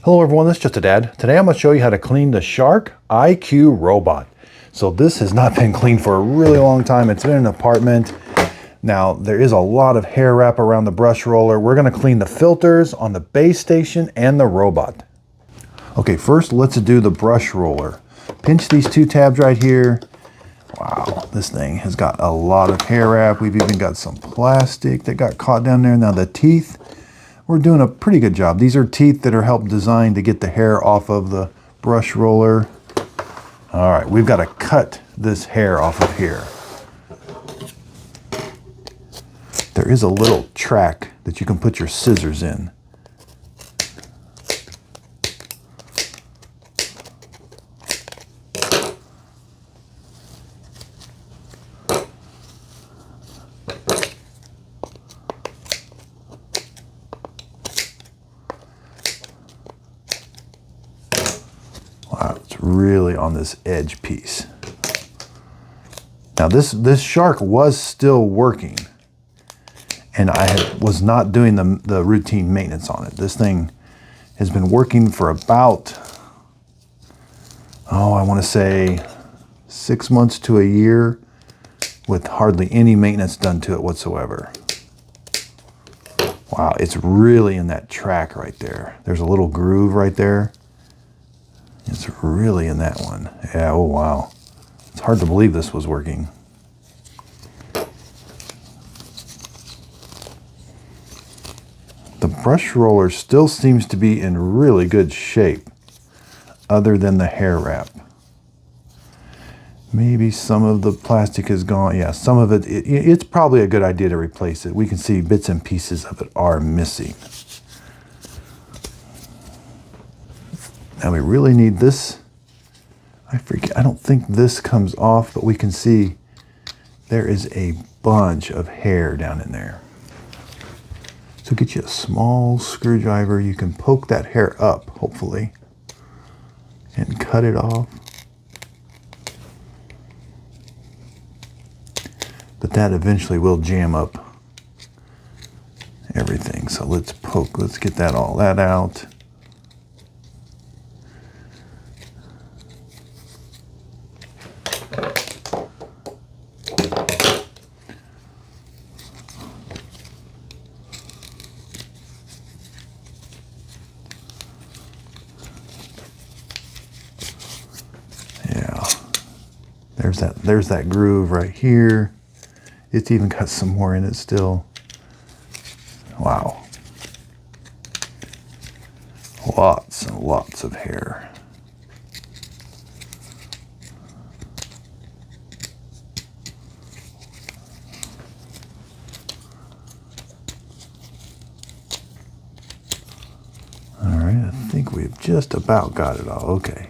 Hello everyone, this is Just a Dad. Today I'm going to show you how to clean the Shark IQ robot. So this has not been cleaned for a really long time. It's in an apartment. Now there is a lot of hair wrap around the brush roller. We're going to clean the filters on the base station and the robot. Okay, first let's do the brush roller. Pinch these two tabs right here. Wow, this thing has got a lot of hair wrap. We've even got some plastic that got caught down there. Now the teeth, we're doing a pretty good job. These are teeth that are helped designed to get the hair off of the brush roller. All right, we've got to cut this hair off of here. There is a little track that you can put your scissors in. Wow, it's really on this edge piece. Now this shark was still working, and I was not doing the routine maintenance on it. This thing has been working for about, I want to say 6 months to a year with hardly any maintenance done to it whatsoever. Wow, it's really in that track right there. There's a little groove right there. It's really in that one. Yeah, oh wow. It's hard to believe this was working. The brush roller still seems to be in really good shape, other than the hair wrap. Maybe some of the plastic is gone. Yeah, some of it's probably a good idea to replace it. We can see bits and pieces of it are missing. Now we really need this. I don't think this comes off, but we can see there is a bunch of hair down in there. So get you a small screwdriver. You can poke that hair up, hopefully, and cut it off. But that eventually will jam up everything. So let's get that out. There's that groove right here. It's even got some more in it still. Wow. Lots and lots of hair. All right, I think we've just about got it all. Okay.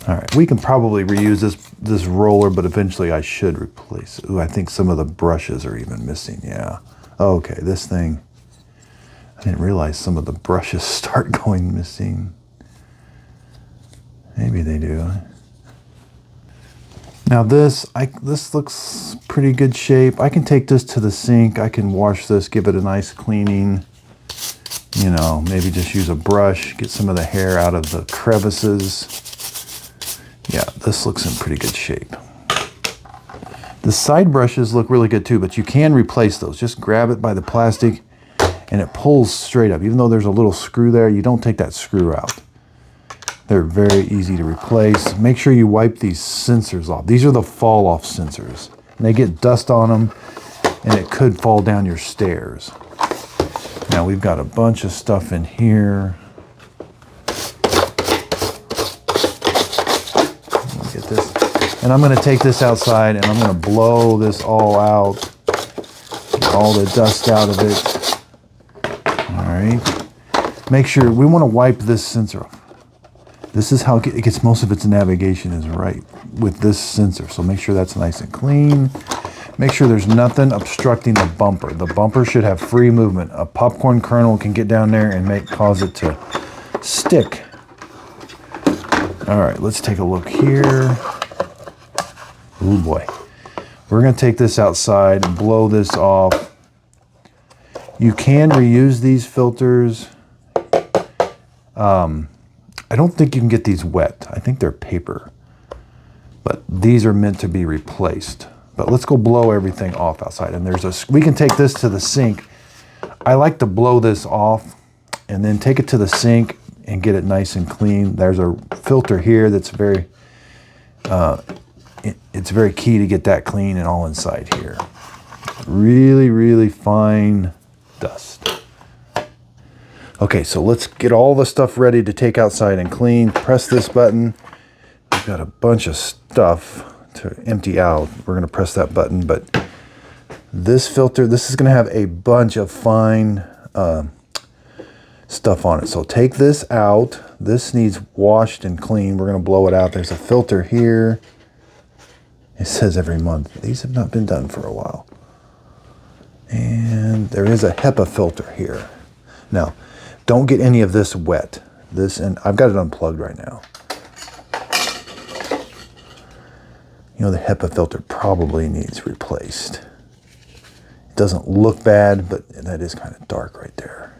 All right, we can probably reuse this roller, but eventually I should replace it. Ooh, I think some of the brushes are even missing, yeah. Okay, this thing, I didn't realize some of the brushes start going missing. Maybe they do. Now this looks pretty good shape. I can take this to the sink. I can wash this, give it a nice cleaning. You know, maybe just use a brush, get some of the hair out of the crevices. Yeah, this looks in pretty good shape. The side brushes look really good too, but you can replace those. Just grab it by the plastic and it pulls straight up. Even though there's a little screw there, you don't take that screw out. They're very easy to replace. Make sure you wipe these sensors off. These are the fall off sensors. And they get dust on them and it could fall down your stairs. Now we've got a bunch of stuff in here. And I'm going to take this outside and I'm going to blow this all out. Get all the dust out of it. All right. Make sure, we want to wipe this sensor off. This is how it gets most of its navigation is right with this sensor. So make sure that's nice and clean. Make sure there's nothing obstructing the bumper. The bumper should have free movement. A popcorn kernel can get down there and cause it to stick. All right, let's take a look here. Oh boy. We're going to take this outside and blow this off. You can reuse these filters. I don't think you can get these wet. I think they're paper. But these are meant to be replaced. But let's go blow everything off outside. And we can take this to the sink. I like to blow this off and then take it to the sink and get it nice and clean. There's a filter here that's very, it's very key to get that clean and all inside here. Really, really fine dust. Okay, so let's get all the stuff ready to take outside and clean. Press this button. We've got a bunch of stuff to empty out. We're gonna press that button, but this filter, this is gonna have a bunch of fine stuff on it. So take this out. This needs washed and cleaned. We're gonna blow it out. There's a filter here. It says every month. These have not been done for a while. And there is a HEPA filter here. Now, don't get any of this wet. This, and I've got it unplugged right now. You know, the HEPA filter probably needs replaced. It doesn't look bad, but that is kind of dark right there.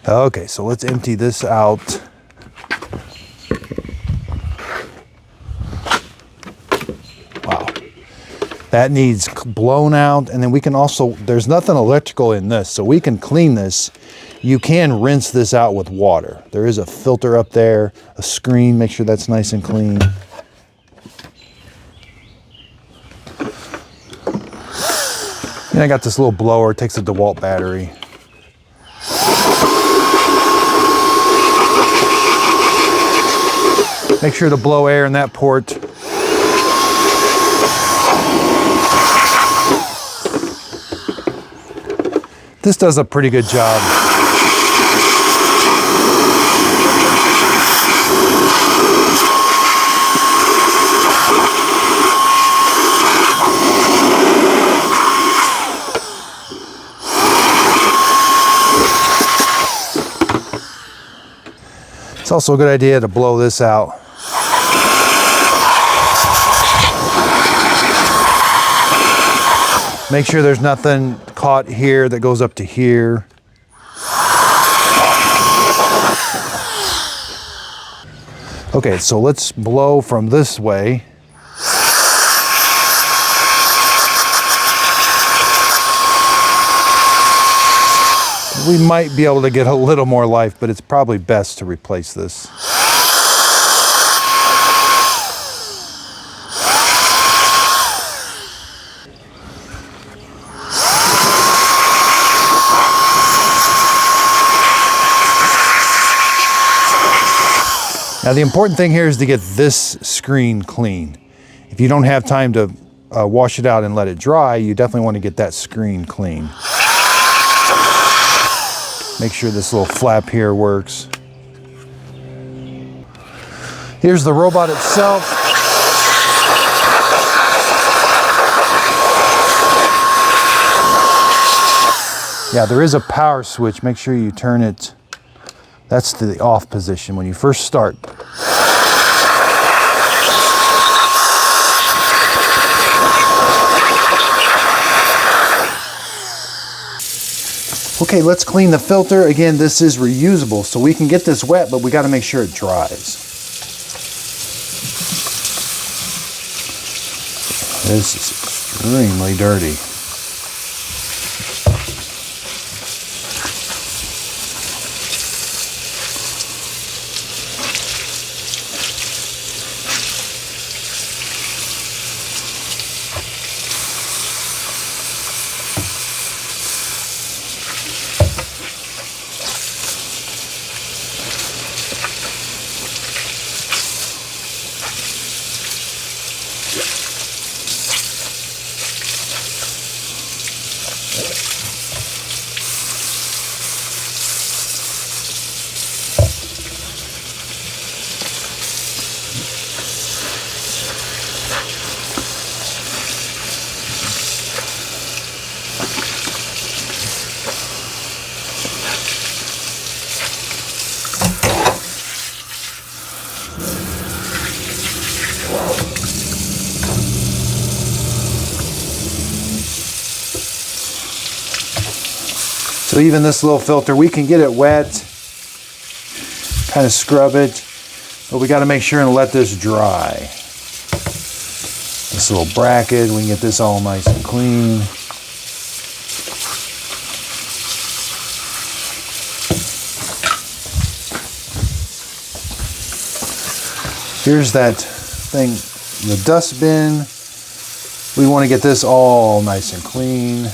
Okay, so let's empty this out. Wow. That needs blown out, and then we can also, there's nothing electrical in this, so we can clean this. You can rinse this out with water. There is a filter up there, a screen, make sure that's nice and clean. And I got this little blower, it takes a DeWalt battery. Make sure to blow air in that port. This does a pretty good job. It's also a good idea to blow this out. Make sure there's nothing caught here that goes up to here. Okay, so let's blow from this way. We might be able to get a little more life, but it's probably best to replace this. Now the important thing here is to get this screen clean. If you don't have time to wash it out and let it dry, you definitely want to get that screen clean. Make sure this little flap here works. Here's the robot itself. Yeah, there is a power switch. Make sure you turn it. That's the off position when you first start. Okay, let's clean the filter. Again, this is reusable, so we can get this wet, but we got to make sure it dries. This is extremely dirty. So even this little filter, we can get it wet. kind of scrub it, but we got to make sure and let this dry. This little bracket, we can get this all nice and clean. Here's that thing, the dustbin. We want to get this all nice and clean.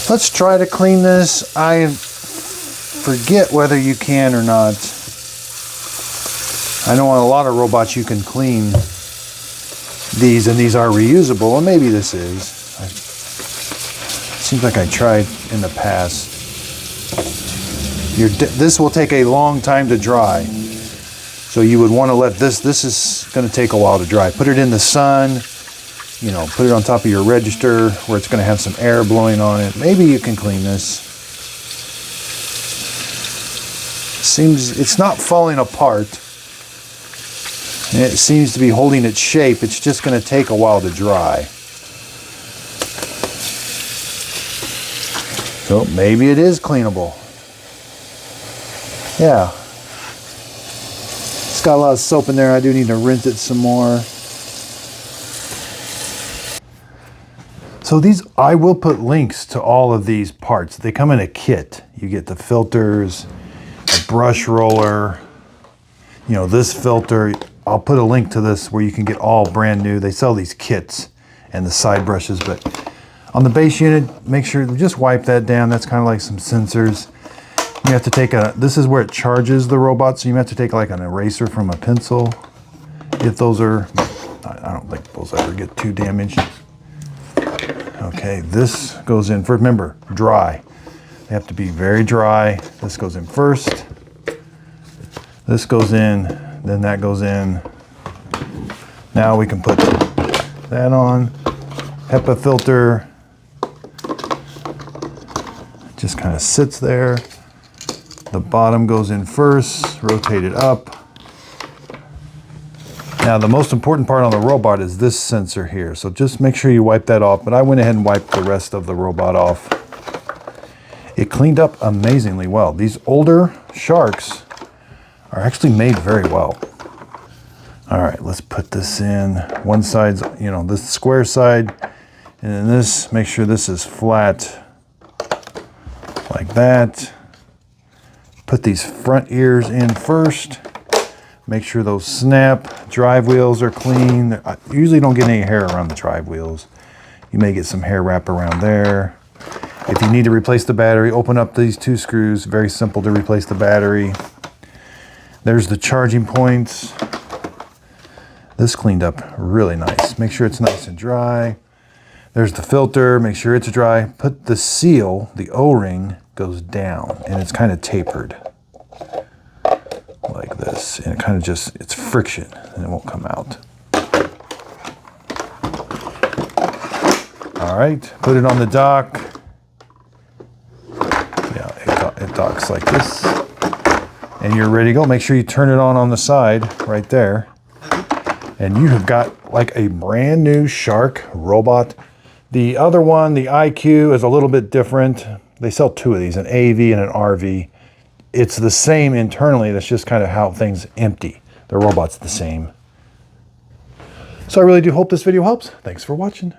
Let's try to clean this. I forget whether you can or not. I know on a lot of robots you can clean these, and these are reusable, and maybe this is. Seems like I tried in the past. This will take a long time to dry. So you would want to let this is going to take a while to dry. Put it in the sun. You know, put it on top of your register where it's going to have some air blowing on it. Maybe you can clean this. Seems it's not falling apart. And it seems to be holding its shape. It's just going to take a while to dry. So maybe it is cleanable. Yeah. It's got a lot of soap in there. I do need to rinse it some more. So these, I will put links to all of these parts. They come in a kit. You get the filters, a brush roller, you know, this filter. I'll put a link to this where you can get all brand new. They sell these kits and the side brushes, but on the base unit, make sure to just wipe that down. That's kind of like some sensors. You have to take this is where it charges the robot, so you have to take like an eraser from a pencil. If those are, I don't think those ever get too damaged. Okay, this goes in first. Remember, dry. They have to be very dry. This goes in first. This goes in, then that goes in. Now we can put that on. HEPA filter. Just kind of sits there. The bottom goes in first, rotate it up. Now the most important part on the robot is this sensor here. So just make sure you wipe that off, but I went ahead and wiped the rest of the robot off. It cleaned up amazingly well. These older Sharks are actually made very well. All right, let's put this in. One side's, you know, this square side, and then this, make sure this is flat like that. Put these front ears in first. Make sure those snap. Drive wheels are clean. I usually don't get any hair around the drive wheels. You may get some hair wrap around there. If you need to replace the battery, open up these two screws. Very simple to replace the battery. There's the charging points. This cleaned up really nice. Make sure it's nice and dry. There's the filter. Make sure it's dry. Put the seal, the O-ring, goes down, and it's kind of tapered. Like this, and it kind of just, it's friction and it won't come out. All right, put it on the dock. Yeah, it docks like this, and you're ready to go. Make sure you turn it on the side right there, and you have got like a brand new Shark robot. The other one, the IQ, is a little bit different. They sell two of these, an AV and an RV. It's the same internally, that's just kind of how things empty. The robot's the same. So I really do hope this video helps. Thanks for watching.